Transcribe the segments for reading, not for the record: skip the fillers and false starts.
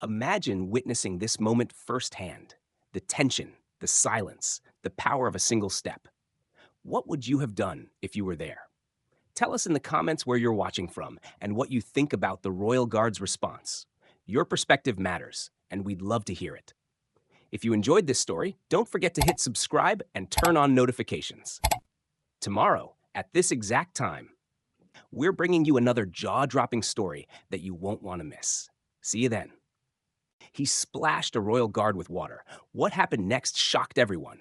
Imagine witnessing this moment firsthand. The tension, the silence, the power of a single step. What would you have done if you were there? Tell us in the comments where you're watching from and what you think about the Royal Guard's response. Your perspective matters, and we'd love to hear it. If you enjoyed this story, don't forget to hit subscribe and turn on notifications. Tomorrow, at this exact time, we're bringing you another jaw-dropping story that you won't want to miss. See you then. He splashed a royal guard with water. What happened next shocked everyone.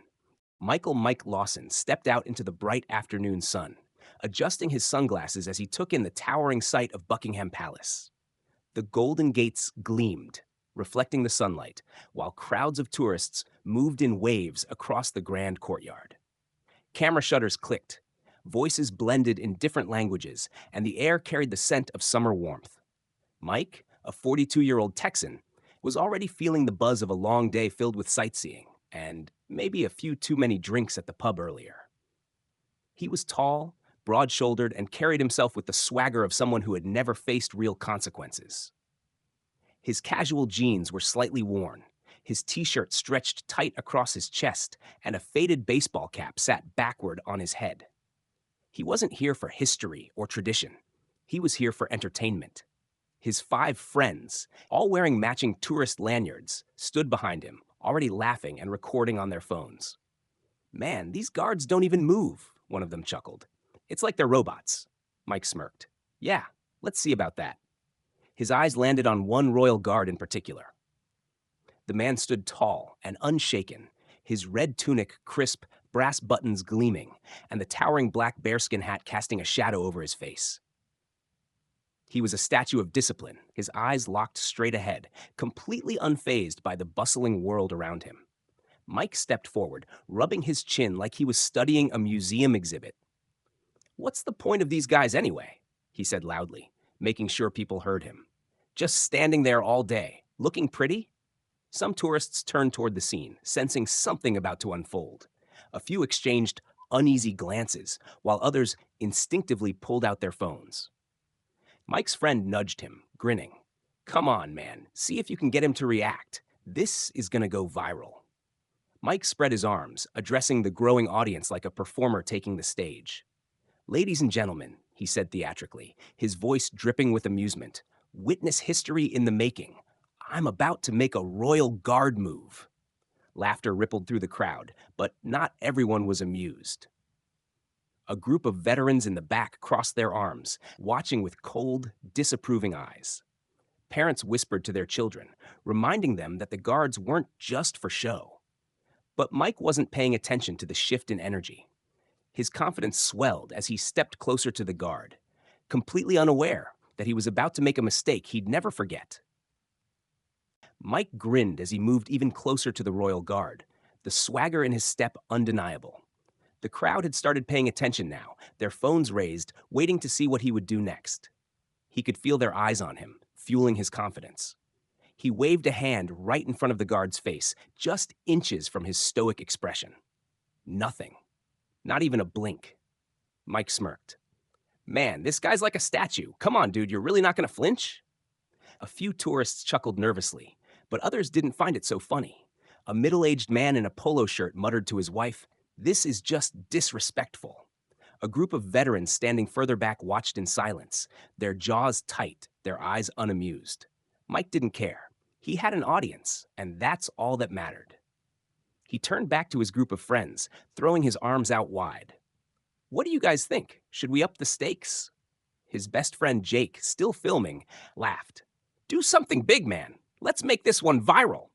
Michael Mike Lawson stepped out into the bright afternoon sun, adjusting his sunglasses as he took in the towering sight of Buckingham Palace. The golden gates gleamed, reflecting the sunlight, while crowds of tourists moved in waves across the grand courtyard. Camera shutters clicked, voices blended in different languages, and the air carried the scent of summer warmth. Mike, a 42-year-old Texan, was already feeling the buzz of a long day filled with sightseeing and maybe a few too many drinks at the pub earlier. He was tall, broad-shouldered, and carried himself with the swagger of someone who had never faced real consequences. His casual jeans were slightly worn, his t-shirt stretched tight across his chest, and a faded baseball cap sat backward on his head. He wasn't here for history or tradition. He was here for entertainment. His 5 friends, all wearing matching tourist lanyards, stood behind him, already laughing and recording on their phones. "Man, these guards don't even move," one of them chuckled. "It's like they're robots." Mike smirked. "Yeah, let's see about that." His eyes landed on one royal guard in particular. The man stood tall and unshaken, his red tunic crisp, brass buttons gleaming, and the towering black bearskin hat casting a shadow over his face. He was a statue of discipline, his eyes locked straight ahead, completely unfazed by the bustling world around him. Mike stepped forward, rubbing his chin like he was studying a museum exhibit. "What's the point of these guys anyway?" he said loudly, making sure people heard him. "Just standing there all day, looking pretty?" Some tourists turned toward the scene, sensing something about to unfold. A few exchanged uneasy glances, while others instinctively pulled out their phones. Mike's friend nudged him, grinning. "Come on, man, see if you can get him to react. This is gonna go viral." Mike spread his arms, addressing the growing audience like a performer taking the stage. "Ladies and gentlemen," he said theatrically, his voice dripping with amusement, "witness history in the making. I'm about to make a royal guard move." Laughter rippled through the crowd, but not everyone was amused. A group of veterans in the back crossed their arms, watching with cold, disapproving eyes. Parents whispered to their children, reminding them that the guards weren't just for show. But Mike wasn't paying attention to the shift in energy. His confidence swelled as he stepped closer to the guard, completely unaware that he was about to make a mistake he'd never forget. Mike grinned as he moved even closer to the royal guard, the swagger in his step undeniable. The crowd had started paying attention now, their phones raised, waiting to see what he would do next. He could feel their eyes on him, fueling his confidence. He waved a hand right in front of the guard's face, just inches from his stoic expression. Nothing. Not even a blink. Mike smirked. "Man, this guy's like a statue. Come on, dude, you're really not going to flinch?" A few tourists chuckled nervously, but others didn't find it so funny. A middle-aged man in a polo shirt muttered to his wife, "This is just disrespectful." A group of veterans standing further back watched in silence, their jaws tight, their eyes unamused. Mike didn't care. He had an audience, and that's all that mattered. He turned back to his group of friends, throwing his arms out wide. "What do you guys think? Should we up the stakes?" His best friend Jake, still filming, laughed. "Do something big, man. Let's make this one viral."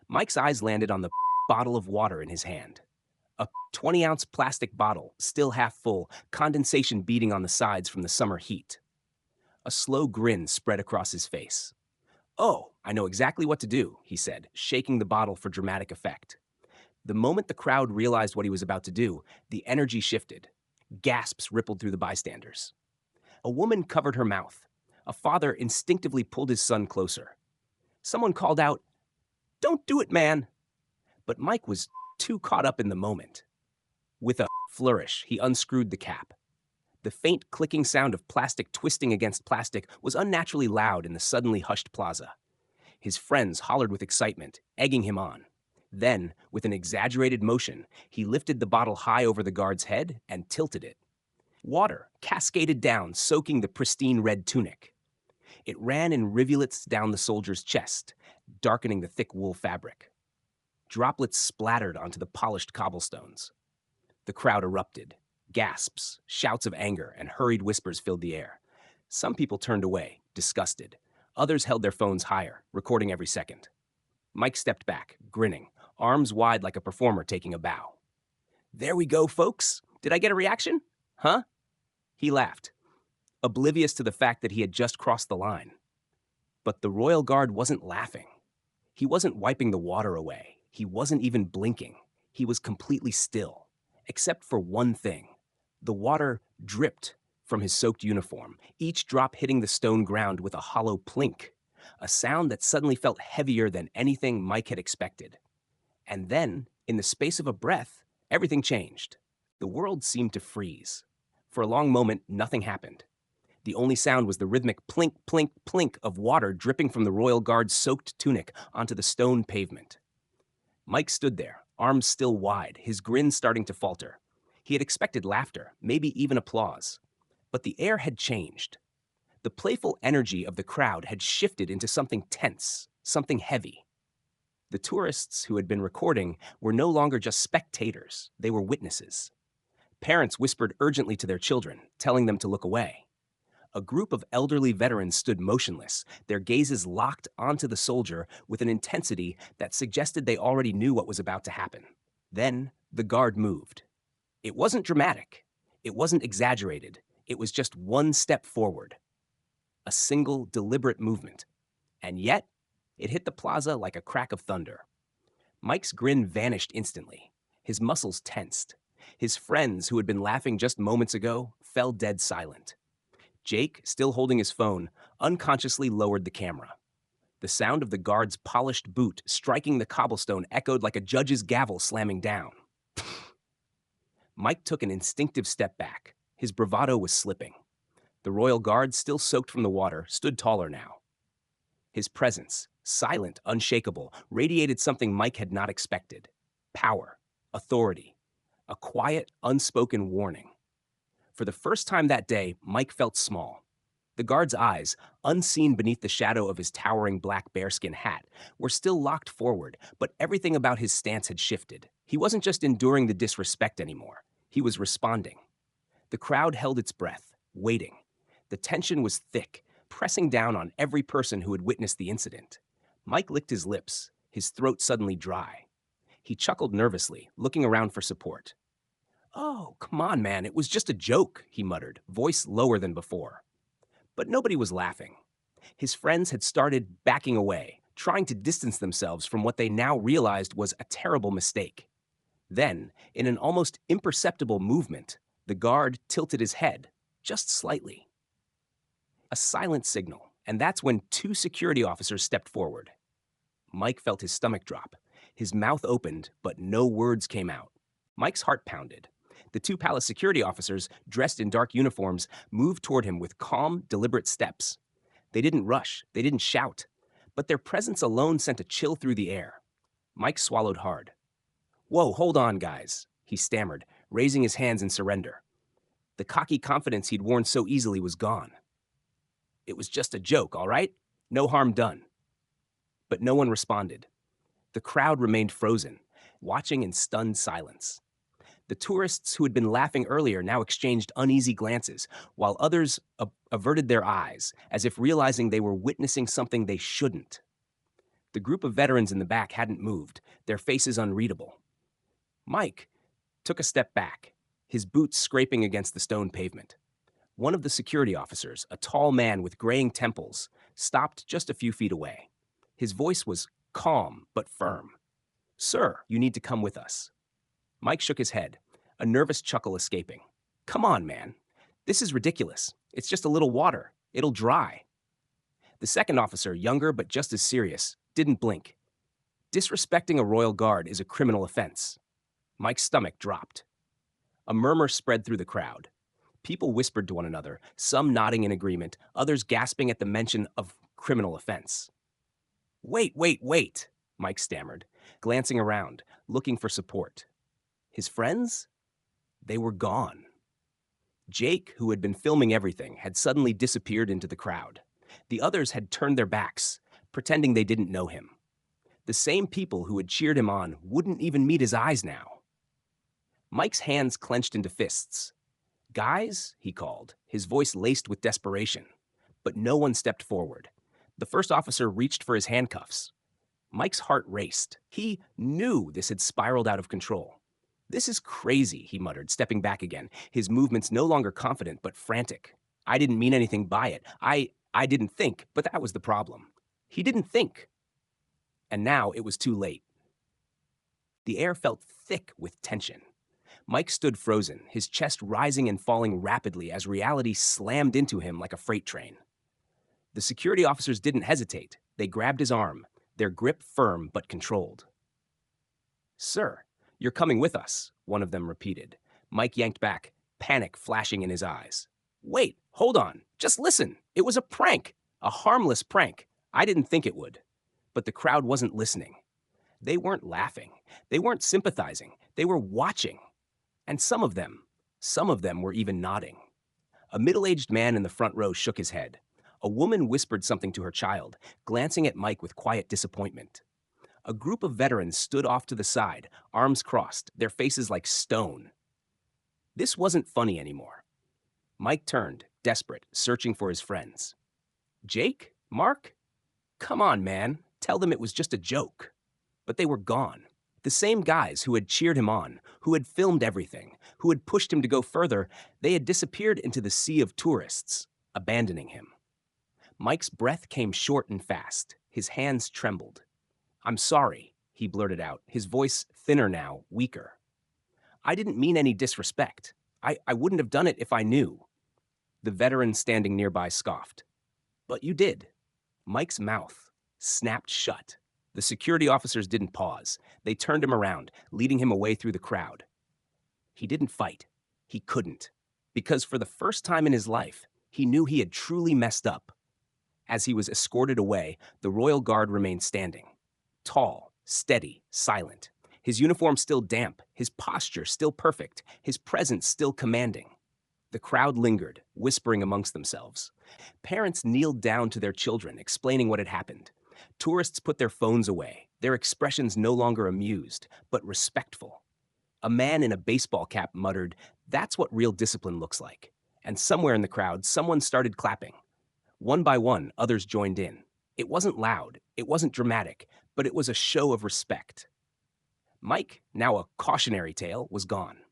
Mike's eyes landed on the bottle of water in his hand. A 20-ounce plastic bottle, still half full, condensation beading on the sides from the summer heat. A slow grin spread across his face. "Oh, I know exactly what to do," he said, shaking the bottle for dramatic effect. The moment the crowd realized what he was about to do, the energy shifted. Gasps rippled through the bystanders. A woman covered her mouth. A father instinctively pulled his son closer. Someone called out, "Don't do it, man!" But Mike was too caught up in the moment. With a flourish, he unscrewed the cap. The faint clicking sound of plastic twisting against plastic was unnaturally loud in the suddenly hushed plaza. His friends hollered with excitement, egging him on. Then, with an exaggerated motion, he lifted the bottle high over the guard's head and tilted it. Water cascaded down, soaking the pristine red tunic. It ran in rivulets down the soldier's chest, darkening the thick wool fabric. Droplets splattered onto the polished cobblestones. The crowd erupted. Gasps, shouts of anger, and hurried whispers filled the air. Some people turned away, disgusted. Others held their phones higher, recording every second. Mike stepped back, grinning, arms wide like a performer taking a bow. "There we go, folks. Did I get a reaction? Huh?" He laughed, oblivious to the fact that he had just crossed the line. But the royal guard wasn't laughing. He wasn't wiping the water away. He wasn't even blinking. He was completely still, except for one thing. The water dripped from his soaked uniform, each drop hitting the stone ground with a hollow plink, a sound that suddenly felt heavier than anything Mike had expected. And then, in the space of a breath, everything changed. The world seemed to freeze. For a long moment, nothing happened. The only sound was the rhythmic plink, plink, plink of water dripping from the royal guard's soaked tunic onto the stone pavement. Mike stood there, arms still wide, his grin starting to falter. He had expected laughter, maybe even applause. But the air had changed. The playful energy of the crowd had shifted into something tense, something heavy. The tourists who had been recording were no longer just spectators, they were witnesses. Parents whispered urgently to their children, telling them to look away. A group of elderly veterans stood motionless, their gazes locked onto the soldier with an intensity that suggested they already knew what was about to happen. Then, the guard moved. It wasn't dramatic. It wasn't exaggerated. It was just one step forward. A single, deliberate movement. And yet, it hit the plaza like a crack of thunder. Mike's grin vanished instantly. His muscles tensed. His friends, who had been laughing just moments ago, fell dead silent. Jake, still holding his phone, unconsciously lowered the camera. The sound of the guard's polished boot striking the cobblestone echoed like a judge's gavel slamming down. Mike took an instinctive step back. His bravado was slipping. The royal guard, still soaked from the water, stood taller now. His presence, silent, unshakable, radiated something Mike had not expected. Power, authority, a quiet, unspoken warning. For the first time that day, Mike felt small. The guard's eyes, unseen beneath the shadow of his towering black bearskin hat, were still locked forward, but everything about his stance had shifted. He wasn't just enduring the disrespect anymore. He was responding. The crowd held its breath, waiting. The tension was thick, pressing down on every person who had witnessed the incident. Mike licked his lips, his throat suddenly dry. He chuckled nervously, looking around for support. "Oh, come on, man, it was just a joke," he muttered, voice lower than before. But nobody was laughing. His friends had started backing away, trying to distance themselves from what they now realized was a terrible mistake. Then, in an almost imperceptible movement, the guard tilted his head, just slightly. A silent signal, and that's when two security officers stepped forward. Mike felt his stomach drop. His mouth opened, but no words came out. Mike's heart pounded. The two palace security officers, dressed in dark uniforms, moved toward him with calm, deliberate steps. They didn't rush, they didn't shout, but their presence alone sent a chill through the air. Mike swallowed hard. "Whoa, hold on, guys," he stammered, raising his hands in surrender. The cocky confidence he'd worn so easily was gone. "It was just a joke, all right? No harm done." But no one responded. The crowd remained frozen, watching in stunned silence. The tourists who had been laughing earlier now exchanged uneasy glances, while others averted their eyes, as if realizing they were witnessing something they shouldn't. The group of veterans in the back hadn't moved, their faces unreadable. Mike took a step back, his boots scraping against the stone pavement. One of the security officers, a tall man with graying temples, stopped just a few feet away. His voice was calm but firm. "Sir, you need to come with us." Mike shook his head, a nervous chuckle escaping. "Come on, man. This is ridiculous. It's just a little water. It'll dry." The second officer, younger but just as serious, didn't blink. Disrespecting a royal guard is a criminal offense. Mike's stomach dropped. A murmur spread through the crowd. People whispered to one another, some nodding in agreement, others gasping at the mention of criminal offense. Wait, Mike stammered, glancing around, looking for support. His friends? They were gone. Jake, who had been filming everything, had suddenly disappeared into the crowd. The others had turned their backs, pretending they didn't know him. The same people who had cheered him on wouldn't even meet his eyes now. Mike's hands clenched into fists. "Guys," he called, his voice laced with desperation. But no one stepped forward. The first officer reached for his handcuffs. Mike's heart raced. He knew this had spiraled out of control. "This is crazy," he muttered, stepping back again, his movements no longer confident but frantic. "I didn't mean anything by it. I didn't think, but that was the problem." He didn't think. And now it was too late. The air felt thick with tension. Mike stood frozen, his chest rising and falling rapidly as reality slammed into him like a freight train. The security officers didn't hesitate. They grabbed his arm, their grip firm but controlled. "Sir, you're coming with us," one of them repeated. Mike yanked back, panic flashing in his eyes. "Wait, hold on, just listen. It was a prank, a harmless prank. I didn't think it would." But the crowd wasn't listening. They weren't laughing. They weren't sympathizing. They were watching. And some of them were even nodding. A middle-aged man in the front row shook his head. A woman whispered something to her child, glancing at Mike with quiet disappointment. A group of veterans stood off to the side, arms crossed, their faces like stone. This wasn't funny anymore. Mike turned, desperate, searching for his friends. "Jake? Mark? Come on, man. Tell them it was just a joke." But they were gone. The same guys who had cheered him on, who had filmed everything, who had pushed him to go further, they had disappeared into the sea of tourists, abandoning him. Mike's breath came short and fast. His hands trembled. "I'm sorry," he blurted out, his voice thinner now, weaker. "I didn't mean any disrespect. I wouldn't have done it if I knew." The veteran standing nearby scoffed. "But you did." Mike's mouth snapped shut. The security officers didn't pause. They turned him around, leading him away through the crowd. He didn't fight. He couldn't. Because for the first time in his life, he knew he had truly messed up. As he was escorted away, the Royal Guard remained standing. Tall, steady, silent. His uniform still damp, his posture still perfect, his presence still commanding. The crowd lingered, whispering amongst themselves. Parents kneeled down to their children, explaining what had happened. Tourists put their phones away, their expressions no longer amused, but respectful. A man in a baseball cap muttered, "That's what real discipline looks like." And somewhere in the crowd, someone started clapping. One by one, others joined in. It wasn't loud, it wasn't dramatic, but it was a show of respect. Mike, now a cautionary tale, was gone.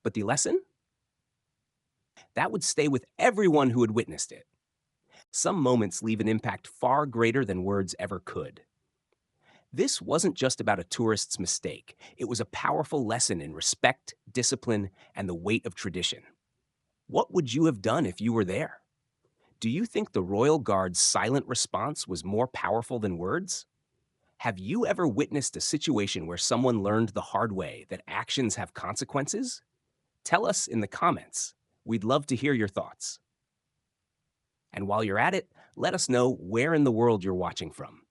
But the lesson? That would stay with everyone who had witnessed it. Some moments leave an impact far greater than words ever could. This wasn't just about a tourist's mistake. It was a powerful lesson in respect, discipline, and the weight of tradition. What would you have done if you were there? Do you think the Royal Guard's silent response was more powerful than words? Have you ever witnessed a situation where someone learned the hard way that actions have consequences? Tell us in the comments. We'd love to hear your thoughts. And while you're at it, let us know where in the world you're watching from.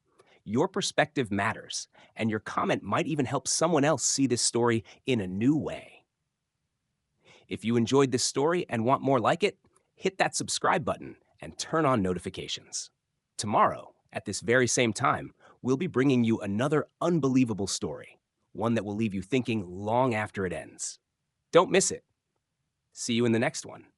Your perspective matters, and your comment might even help someone else see this story in a new way. If you enjoyed this story and want more like it, hit that subscribe button and turn on notifications. Tomorrow, at this very same time, we'll be bringing you another unbelievable story, one that will leave you thinking long after it ends. Don't miss it. See you in the next one.